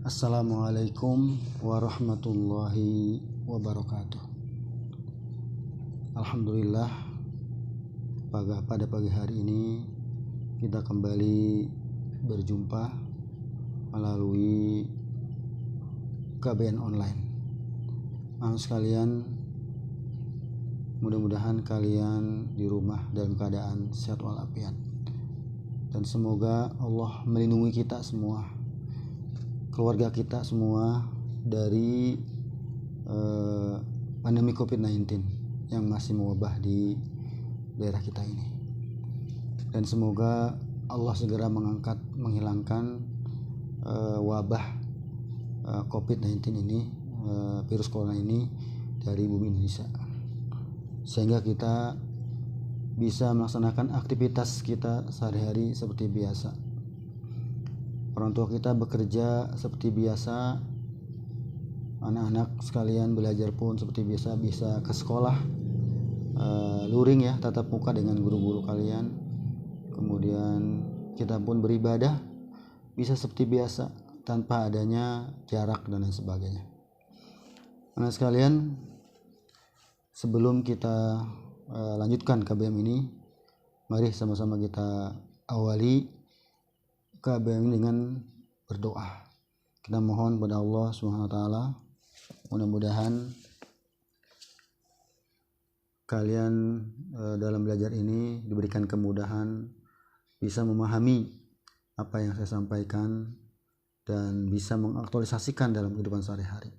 Assalamualaikum warahmatullahi wabarakatuh. Alhamdulillah, pada pagi hari ini kita kembali berjumpa melalui KBN online. Anak sekalian, mudah-mudahan kalian di rumah dalam keadaan sehat walafiat, dan semoga Allah melindungi kita semua, keluarga kita semua dari pandemi COVID-19 yang masih mewabah di daerah kita ini. Dan semoga Allah segera menghilangkan wabah COVID-19 ini, virus corona ini dari bumi Indonesia, sehingga kita bisa melaksanakan aktivitas kita sehari-hari seperti biasa. Orang tua kita bekerja seperti biasa, anak-anak sekalian belajar pun seperti biasa, bisa ke sekolah luring ya, tatap muka dengan guru-guru kalian. Kemudian kita pun beribadah bisa seperti biasa tanpa adanya jarak dan lain sebagainya. Anak sekalian, sebelum kita lanjutkan KBM ini, mari sama-sama kita awali KBM dengan berdoa. Kita mohon pada Allah Subhanahu wa taala, mudah-mudahan kalian dalam belajar ini diberikan kemudahan, bisa memahami apa yang saya sampaikan dan bisa mengaktualisasikan dalam kehidupan sehari-hari.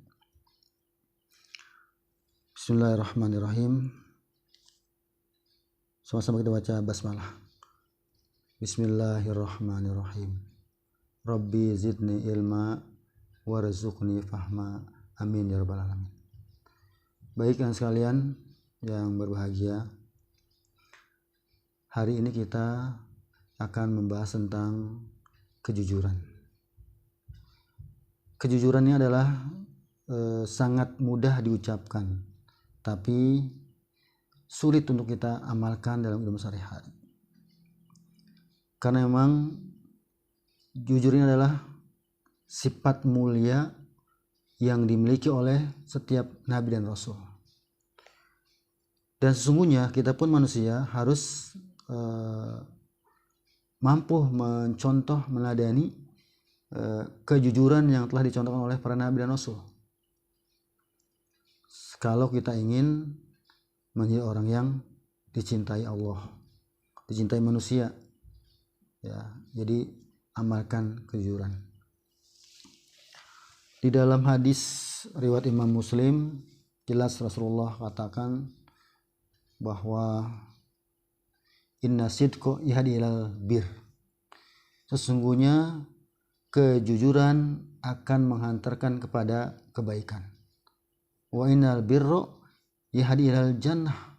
Bismillahirrahmanirrahim. Sama-sama kita baca basmalah. Bismillahirrahmanirrahim. Rabbi zidni ilma warzuqni fahma. Amin ya rabbal alamin. Baik kan sekalian yang berbahagia, hari ini kita akan membahas tentang kejujuran. Kejujuran ini adalah sangat mudah diucapkan, tapi sulit untuk kita amalkan dalam hidup sehari-hari. Karena memang jujur ini adalah sifat mulia yang dimiliki oleh setiap nabi dan rasul. Dan sesungguhnya kita pun manusia harus mampu mencontoh, meladani kejujuran yang telah dicontohkan oleh para nabi dan rasul. Kalau kita ingin menjadi orang yang dicintai Allah, dicintai manusia, ya, jadi amalkan kejujuran. Di dalam hadis riwayat Imam Muslim, jelas Rasulullah katakan bahwa inna sidqa yahdi ilal bir. Sesungguhnya kejujuran akan menghantarkan kepada kebaikan. Wa innal birra yahdi ilal jannah.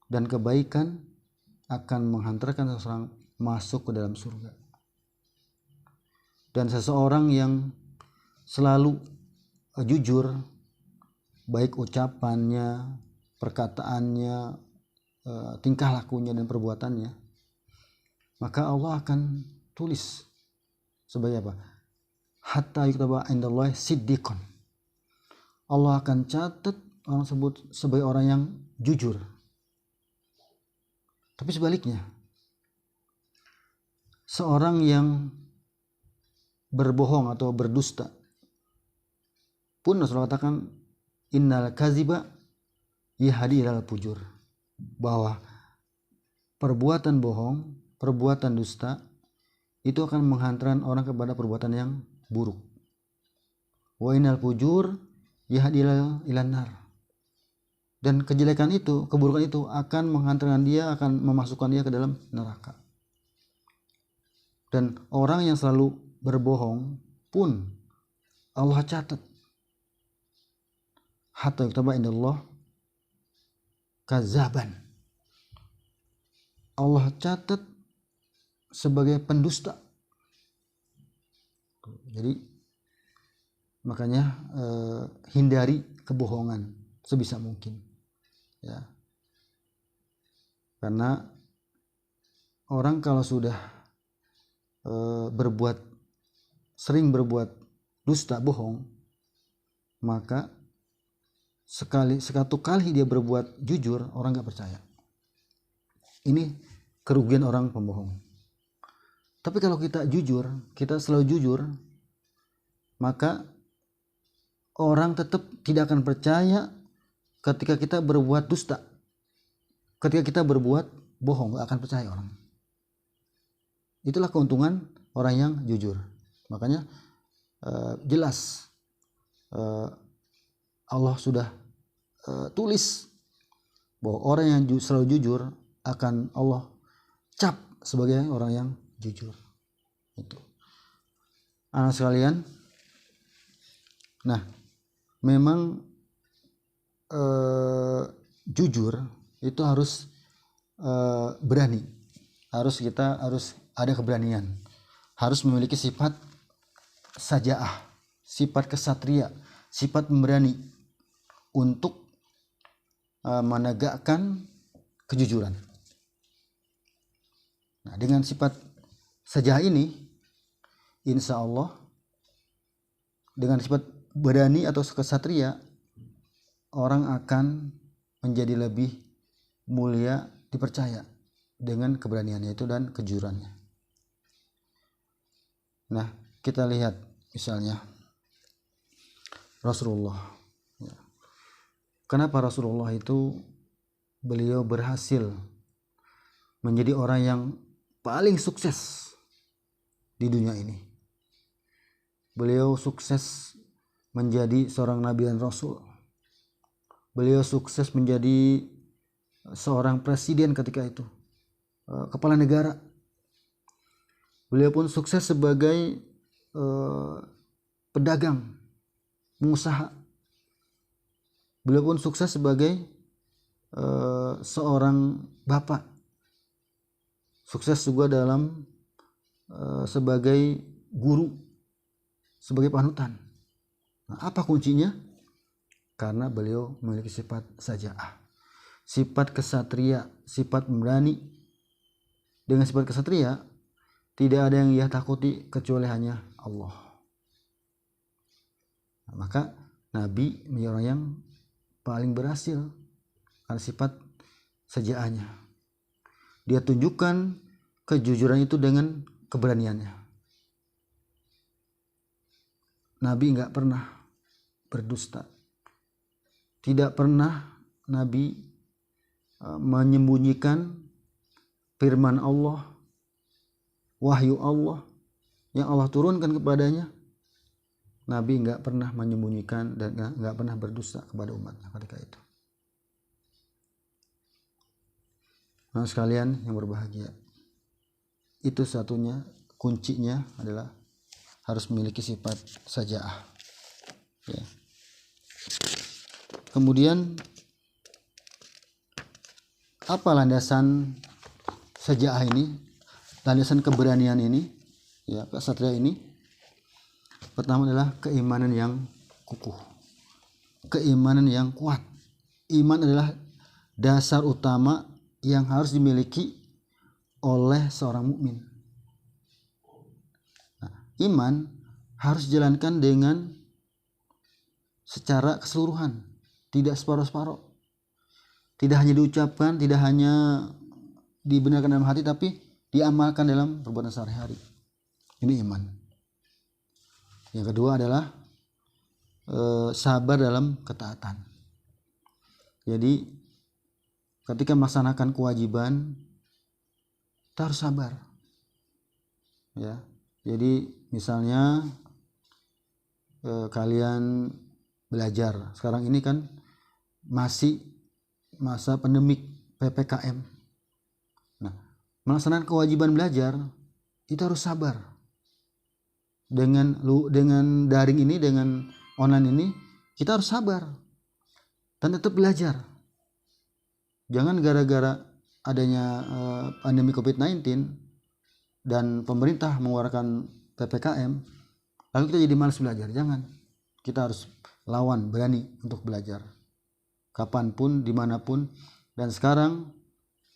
Dan kebaikan akan menghantarkan seseorang masuk ke dalam surga. Dan seseorang yang selalu jujur, baik ucapannya, perkataannya, tingkah lakunya dan perbuatannya, maka Allah akan tulis sebagai apa? Hatta yuktaba indallahi siddiqon. Allah akan catat orang tersebut sebagai orang yang jujur. Tapi sebaliknya, seorang yang berbohong atau berdusta pun Rasulullah katakan innal kaziba yahdi ilal fujur, bahwa perbuatan bohong, perbuatan dusta itu akan menghantarkan orang kepada perbuatan yang buruk. Wa innal fujur yahdi ilan nar. Dan kejelekan itu, keburukan itu akan menghantarkan dia, akan memasukkan dia ke dalam neraka. Dan orang yang selalu berbohong pun Allah catat hatta yuktaba indallah kazaban. Allah catat sebagai pendusta. Jadi makanya hindari kebohongan sebisa mungkin, ya. Karena orang kalau sudah sering berbuat dusta, bohong, maka satu kali dia berbuat jujur, orang gak percaya. Ini kerugian orang pembohong. Tapi kalau kita jujur, kita selalu jujur, maka orang tetap tidak akan percaya ketika kita berbuat dusta. Ketika kita berbuat bohong, gak akan percaya orang. Itulah keuntungan orang yang jujur. Makanya jelas Allah sudah tulis bahwa orang yang selalu jujur akan Allah cap sebagai orang yang jujur. Itu. Anak sekalian, nah memang jujur itu harus berani, harus ada keberanian, harus memiliki sifat sajaah, sifat kesatria, sifat memberani untuk menegakkan kejujuran. Nah, dengan sifat sajaah ini, insya Allah dengan sifat berani atau kesatria, orang akan menjadi lebih mulia, dipercaya dengan keberaniannya itu dan kejujurannya. Nah, kita lihat misalnya Rasulullah. Kenapa Rasulullah itu beliau berhasil menjadi orang yang paling sukses di dunia ini? Beliau sukses menjadi seorang nabi dan rasul. Beliau sukses menjadi seorang presiden ketika itu, kepala negara. Beliau pun sukses sebagai pedagang, pengusaha. Beliau pun sukses sebagai seorang bapak. Sukses juga dalam sebagai guru, sebagai panutan. Nah, apa kuncinya? Karena beliau memiliki sifat sajaah, sifat kesatria, sifat memberani. Dengan sifat kesatria, tidak ada yang ia takuti kecuali hanya Allah. Nah, maka Nabi menjadi orang yang paling berhasil karena sifat sajaahnya. Dia tunjukkan kejujuran itu dengan keberaniannya. Nabi nggak pernah berdusta. Tidak pernah Nabi menyembunyikan firman Allah, wahyu Allah yang Allah turunkan kepadanya. Nabi nggak pernah menyembunyikan dan nggak pernah berdusta kepada umatnya ketika itu. Nah, sekalian yang berbahagia, itu satunya kuncinya adalah harus memiliki sifat sajaah. Ya. Kemudian apa landasan sajaah ini, landasan keberanian ini, ya, kesatria ini? Pertama adalah keimanan yang kukuh, keimanan yang kuat. Iman adalah dasar utama yang harus dimiliki oleh seorang mukmin. Nah, iman harus dijalankan dengan secara keseluruhan, tidak separuh-separuh. Tidak hanya diucapkan, tidak hanya dibenarkan dalam hati, tapi diamalkan dalam perbuatan sehari-hari. Ini iman. Yang kedua adalah sabar dalam ketaatan. Jadi ketika melaksanakan kewajiban, kita harus sabar. Ya, jadi misalnya kalian belajar. Sekarang ini kan masih masa pandemik PPKM. Nah, melaksanakan kewajiban belajar itu harus sabar. Dengan daring ini, dengan online ini, kita harus sabar dan tetap belajar. Jangan gara-gara adanya pandemi COVID-19 dan pemerintah mengeluarkan PPKM lalu kita jadi malas belajar. Jangan. Kita harus lawan, berani untuk belajar kapanpun, dimanapun. Dan sekarang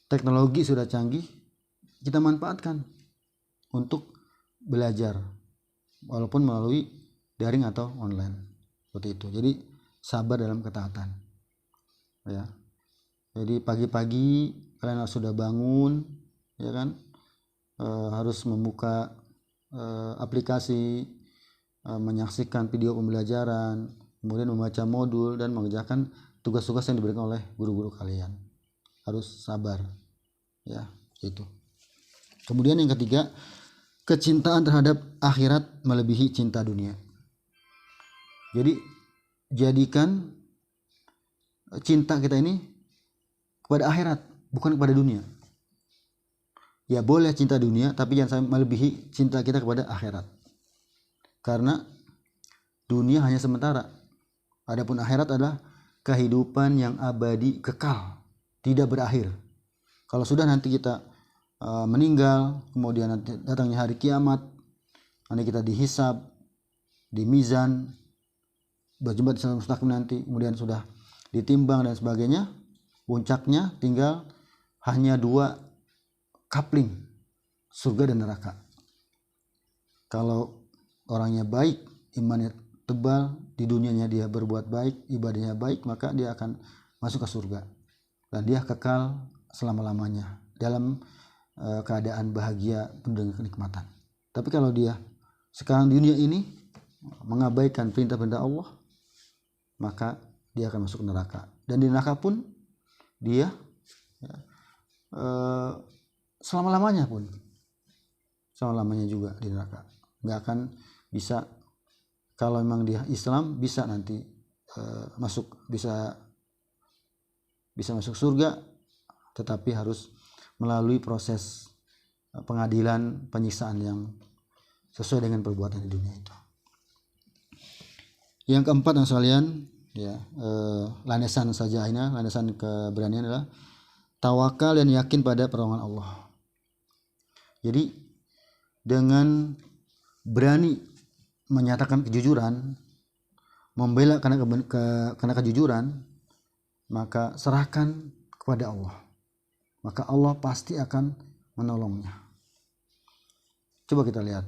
teknologi sudah canggih, kita manfaatkan untuk belajar, walaupun melalui daring atau online, seperti itu. Jadi sabar dalam ketaatan, ya. Jadi pagi-pagi kalian harus sudah bangun, ya kan, harus membuka aplikasi, menyaksikan video pembelajaran, kemudian membaca modul dan mengerjakan tugas-tugas yang diberikan oleh guru-guru kalian. Harus sabar, ya, itu. Kemudian yang ketiga, kecintaan terhadap akhirat melebihi cinta dunia. Jadi jadikan cinta kita ini kepada akhirat, bukan kepada dunia. Ya boleh cinta dunia, tapi jangan sampai melebihi cinta kita kepada akhirat. Karena dunia hanya sementara. Adapun akhirat adalah kehidupan yang abadi, kekal, tidak berakhir. Kalau sudah nanti kita meninggal, kemudian nanti datangnya hari kiamat, nanti kita dihisab, di mizan, berjumpa di sirat mustaqim nanti, kemudian sudah ditimbang dan sebagainya, puncaknya tinggal hanya 2 kapling, surga dan neraka. Kalau orangnya baik, imannya tebal, di dunianya dia berbuat baik, ibadahnya baik, maka dia akan masuk ke surga dan dia kekal selama-lamanya dalam keadaan bahagia penuh dengan kenikmatan. Tapi kalau dia sekarang di dunia ini mengabaikan perintah-perintah Allah, maka dia akan masuk neraka. Dan di neraka pun dia selama-lamanya juga di neraka. Nggak akan bisa. Kalau memang dia Islam bisa nanti bisa masuk surga, tetapi harus melalui proses pengadilan, penyiksaan yang sesuai dengan perbuatan di dunia itu. Yang keempat yang sekalian, ya, landasan keberanian adalah tawakal dan yakin pada pertolongan Allah. Jadi dengan berani menyatakan kejujuran, membela karena kejujuran, maka serahkan kepada Allah, maka Allah pasti akan menolongnya. Coba kita lihat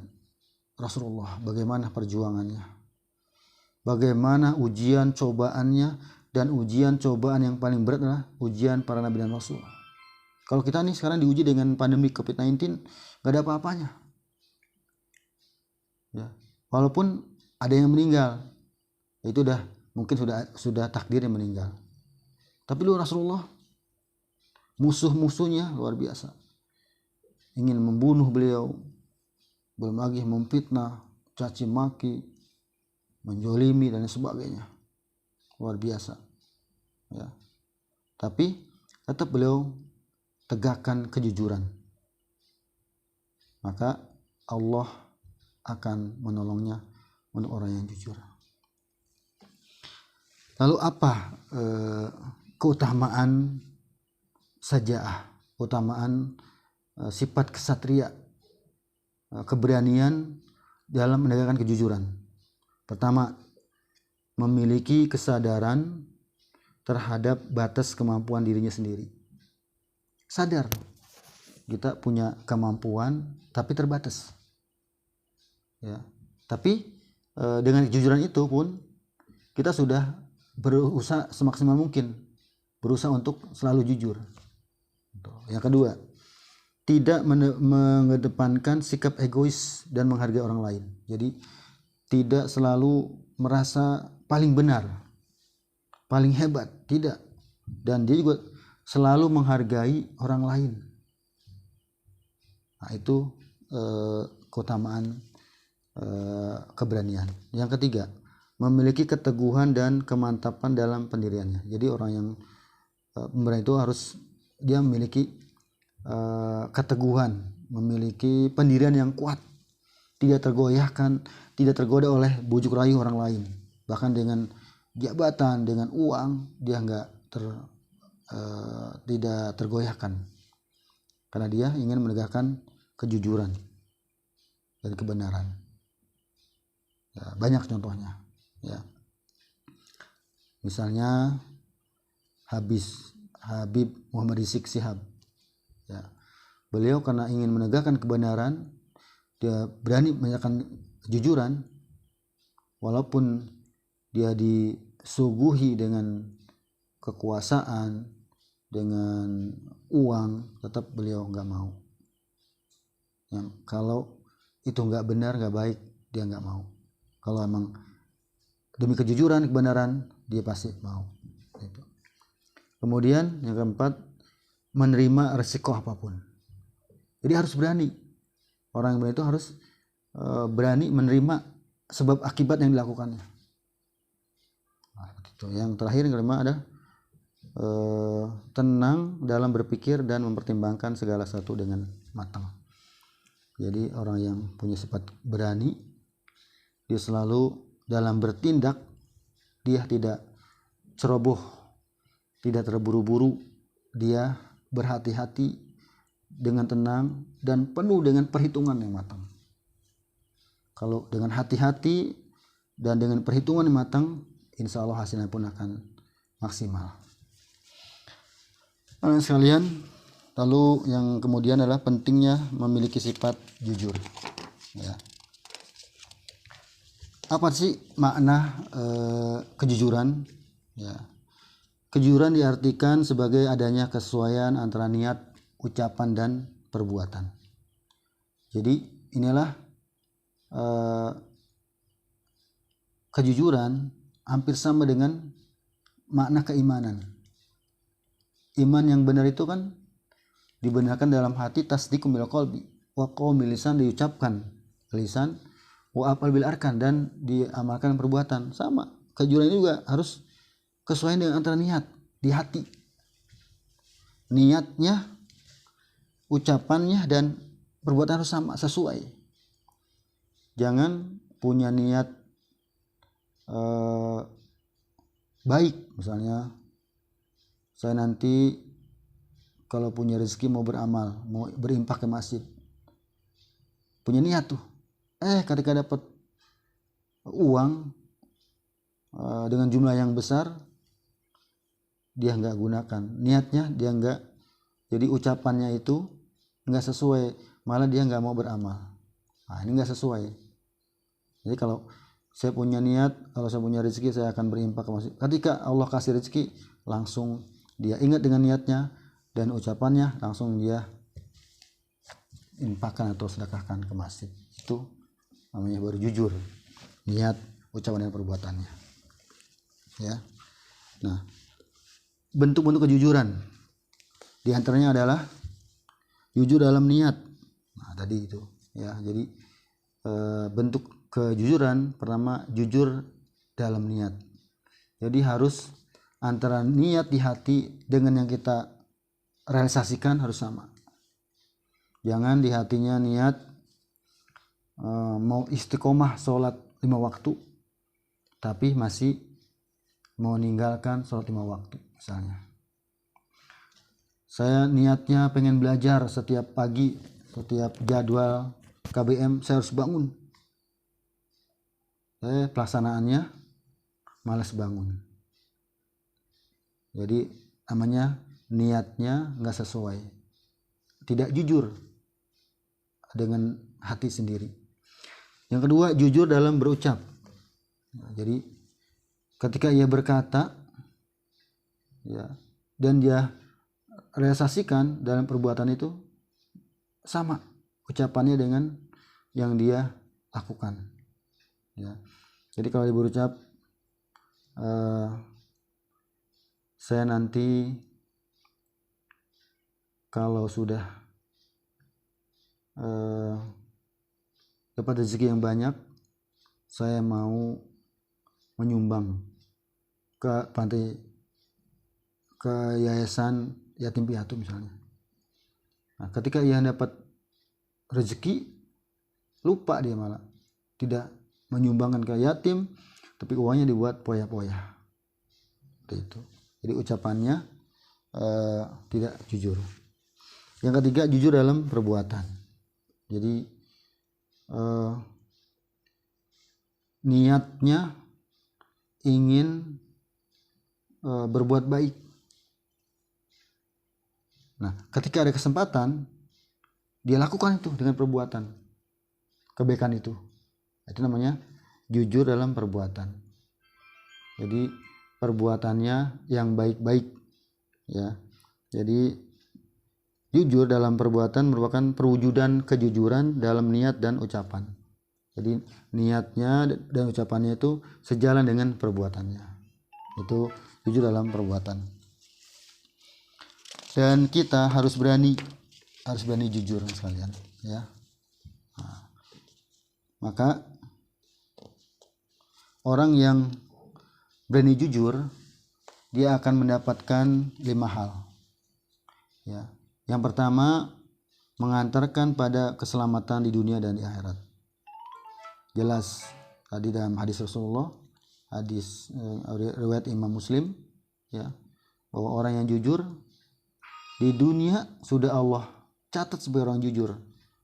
Rasulullah, bagaimana perjuangannya, bagaimana ujian cobaannya, dan ujian cobaan yang paling berat adalah ujian para nabi dan rasul. Kalau kita nih sekarang diuji dengan pandemi COVID-19, gak ada apa-apanya, ya. Walaupun ada yang meninggal, itu mungkin sudah takdirnya meninggal. Tapi lu Rasulullah, musuh-musuhnya luar biasa, ingin membunuh beliau, belum lagi memfitnah, caci maki, menjolimi dan sebagainya, luar biasa, ya. Tapi tetap beliau tegakkan kejujuran, maka Allah akan menolongnya untuk orang yang jujur. Lalu apa keutamaan sajaah, keutamaan sifat kesatria, keberanian dalam menegakkan kejujuran? Pertama, memiliki kesadaran terhadap batas kemampuan dirinya sendiri. Sadar kita punya kemampuan tapi terbatas, ya. Tapi dengan kejujuran itu pun kita sudah berusaha semaksimal mungkin, berusaha untuk selalu jujur. Yang kedua, tidak mengedepankan sikap egois dan menghargai orang lain. Jadi tidak selalu merasa paling benar, paling hebat, tidak. Dan dia juga selalu menghargai orang lain. Nah, itu keutamaan keberanian. Yang ketiga, memiliki keteguhan dan kemantapan dalam pendiriannya. Jadi orang yang pemberani itu harus dia memiliki keteguhan, memiliki pendirian yang kuat, tidak tergoyahkan, tidak tergoda oleh bujuk rayu orang lain. Bahkan dengan jabatan, dengan uang, dia tidak tergoyahkan, karena dia ingin menegakkan kejujuran dan kebenaran. Ya, banyak contohnya, ya. Misalnya Habib Muhammad Rizik Syihab, ya. Beliau karena ingin menegakkan kebenaran, dia berani menyatakan kejujuran, walaupun dia disuguhi dengan kekuasaan, dengan uang, tetap beliau nggak mau. Kalau itu nggak benar, nggak baik, dia nggak mau. Kalau emang demi kejujuran, kebenaran, dia pasti mau. Gitu. Kemudian yang keempat, menerima resiko apapun. Jadi harus berani. Orang yang berani itu harus berani menerima sebab akibat yang dilakukannya. Nah, itu. Yang terakhir yang kelima ada tenang dalam berpikir dan mempertimbangkan segala sesuatu dengan matang. Jadi orang yang punya sifat berani, dia selalu dalam bertindak, dia tidak ceroboh, tidak terburu-buru, dia berhati-hati dengan tenang dan penuh dengan perhitungan yang matang. Kalau dengan hati-hati dan dengan perhitungan yang matang, insya Allah hasilnya pun akan maksimal. Anak sekalian, lalu yang kemudian adalah pentingnya memiliki sifat jujur. Ya. Apa sih makna kejujuran? Ya. Kejujuran diartikan sebagai adanya kesesuaian antara niat, ucapan, dan perbuatan. Jadi inilah kejujuran hampir sama dengan makna keimanan. Iman yang benar itu kan dibenarkan dalam hati, tasdiqu bil qalbi, wa qaul bil lisan, diucapkan lisan, wa afal bil arkan, dan diamalkan perbuatan. Sama, kejujuran ini juga harus kesesuaian dengan antara niat di hati. Niatnya, ucapannya, dan perbuatan harus sama, sesuai. Jangan punya niat baik, misalnya saya nanti kalau punya rezeki mau beramal, mau berinfak ke masjid, punya niat tuh, ketika dapat uang dengan jumlah yang besar, dia nggak gunakan niatnya, dia nggak, jadi ucapannya itu nggak sesuai, malah dia nggak mau beramal. Nah, ini nggak sesuai. Jadi kalau saya punya niat, kalau saya punya rezeki saya akan berinfak ke masjid, ketika Allah kasih rezeki langsung dia ingat dengan niatnya dan ucapannya, langsung dia infakkan atau sedekahkan ke masjid. Itu namanya baru jujur, niat, ucapan, dan perbuatannya. Ya. Nah, bentuk-bentuk kejujuran di antaranya adalah jujur dalam niat. Nah, tadi itu ya. Jadi bentuk kejujuran pertama, jujur dalam niat. Jadi harus antara niat di hati dengan yang kita realisasikan harus sama. Jangan di hatinya niat mau istiqomah sholat 5 waktu, tapi masih mau meninggalkan sholat 5 waktu. Misalnya, saya niatnya pengen belajar setiap pagi, setiap jadwal KBM saya harus bangun. Pelaksanaannya malas bangun. Jadi namanya niatnya nggak sesuai, tidak jujur dengan hati sendiri. Yang kedua, jujur dalam berucap. Nah, jadi ketika ia berkata, ya, dan dia realisasikan dalam perbuatan itu sama ucapannya dengan yang dia lakukan. Ya. Jadi kalau dia berucap, saya nanti kalau sudah dapat rezeki yang banyak, saya mau menyumbang ke panti, ke yayasan yatim piatu misalnya. Nah, ketika ia dapat rezeki, lupa dia, malah tidak menyumbangkan ke yatim, tapi uangnya dibuat poya-poya. Itu. Jadi ucapannya tidak jujur. Yang ketiga, jujur dalam perbuatan. Jadi niatnya ingin berbuat baik. Nah, ketika ada kesempatan, dia lakukan itu dengan perbuatan kebaikan itu. Itu namanya jujur dalam perbuatan. Jadi perbuatannya yang baik-baik ya. Jadi jujur dalam perbuatan merupakan perwujudan kejujuran dalam niat dan ucapan. Jadi niatnya dan ucapannya itu sejalan dengan perbuatannya. Itu jujur dalam perbuatan. Dan kita harus berani jujur sekalian ya. Nah, maka orang yang berani jujur dia akan mendapatkan 5 hal ya. Yang pertama, mengantarkan pada keselamatan di dunia dan di akhirat. Jelas tadi dalam hadis Rasulullah, hadis riwayat Imam Muslim ya, bahwa orang yang jujur di dunia sudah Allah catat sebagai orang jujur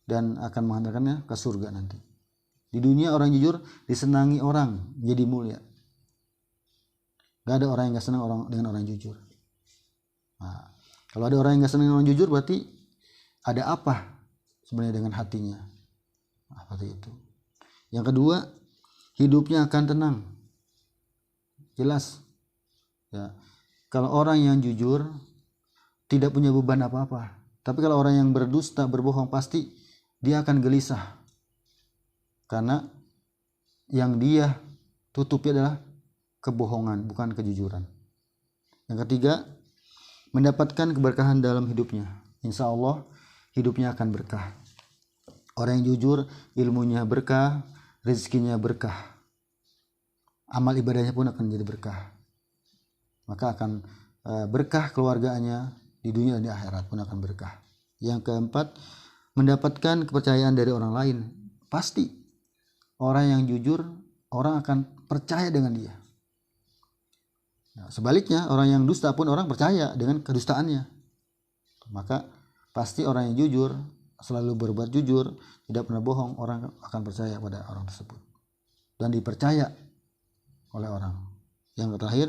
dan akan mengantarkannya ke surga nanti. Di dunia orang jujur disenangi orang, jadi mulia. Gak ada orang yang gak senang dengan orang yang jujur. Nah, kalau ada orang yang gak senang dengan orang jujur, berarti ada apa sebenarnya dengan hatinya. Nah, seperti itu. Yang kedua, hidupnya akan tenang. Jelas ya. Kalau orang yang jujur tidak punya beban apa-apa. Tapi kalau orang yang berdusta, berbohong, pasti dia akan gelisah. Karena yang dia tutupi adalah kebohongan, bukan kejujuran. Yang ketiga, mendapatkan keberkahan dalam hidupnya. Insya Allah hidupnya akan berkah. Orang yang jujur, ilmunya berkah, rezekinya berkah, amal ibadahnya pun akan jadi berkah. Maka akan berkah keluarganya di dunia dan di akhirat pun akan berkah. Yang keempat, mendapatkan kepercayaan dari orang lain. Pasti orang yang jujur, orang akan percaya dengan dia. Nah, sebaliknya orang yang dusta pun orang percaya dengan kedustaannya. Maka pasti orang yang jujur, selalu berbuat jujur, tidak pernah bohong, orang akan percaya pada orang tersebut dan dipercaya oleh orang. Yang terakhir,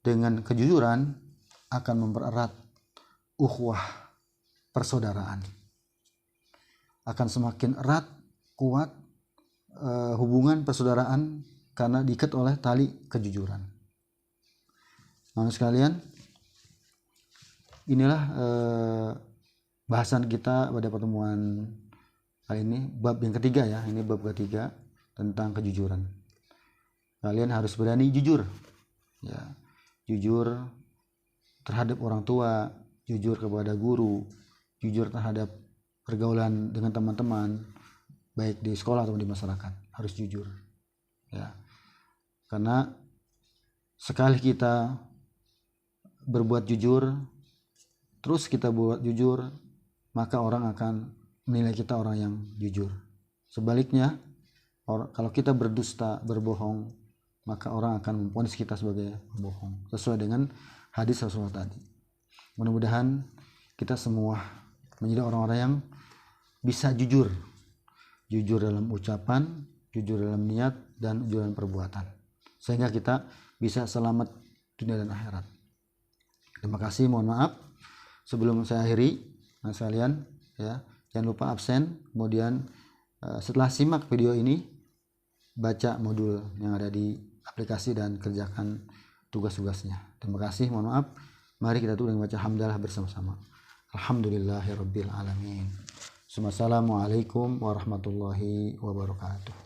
dengan kejujuran akan mempererat ukhuwah persaudaraan. Akan semakin erat, kuat hubungan persaudaraan karena diikat oleh tali kejujuran. Nah, sekalian, inilah bahasan kita pada pertemuan kali ini, bab yang ketiga ya. Ini bab ketiga tentang kejujuran. Kalian harus berani jujur ya. Jujur terhadap orang tua, jujur kepada guru, jujur terhadap pergaulan dengan teman-teman, baik di sekolah atau di masyarakat. Harus jujur ya. Karena sekali kita berbuat jujur, terus kita buat jujur, maka orang akan menilai kita orang yang jujur. Sebaliknya, kalau kita berdusta, berbohong, maka orang akan memvonis kita sebagai pembohong, sesuai dengan hadis Rasulullah tadi. Mudah-mudahan kita semua menjadi orang-orang yang bisa jujur dalam ucapan, jujur dalam niat, dan jujur dalam perbuatan, sehingga kita bisa selamat dunia dan akhirat. Terima kasih, mohon maaf sebelum saya akhiri, sekalian ya, jangan lupa absen. Kemudian setelah simak video ini, baca modul yang ada di aplikasi dan kerjakan tugas-tugasnya. Terima kasih, mohon maaf. Mari kita tuh baca hamdalah bersama-sama. Alhamdulillahirabbil alamin. Assalamualaikum warahmatullahi wabarakatuh.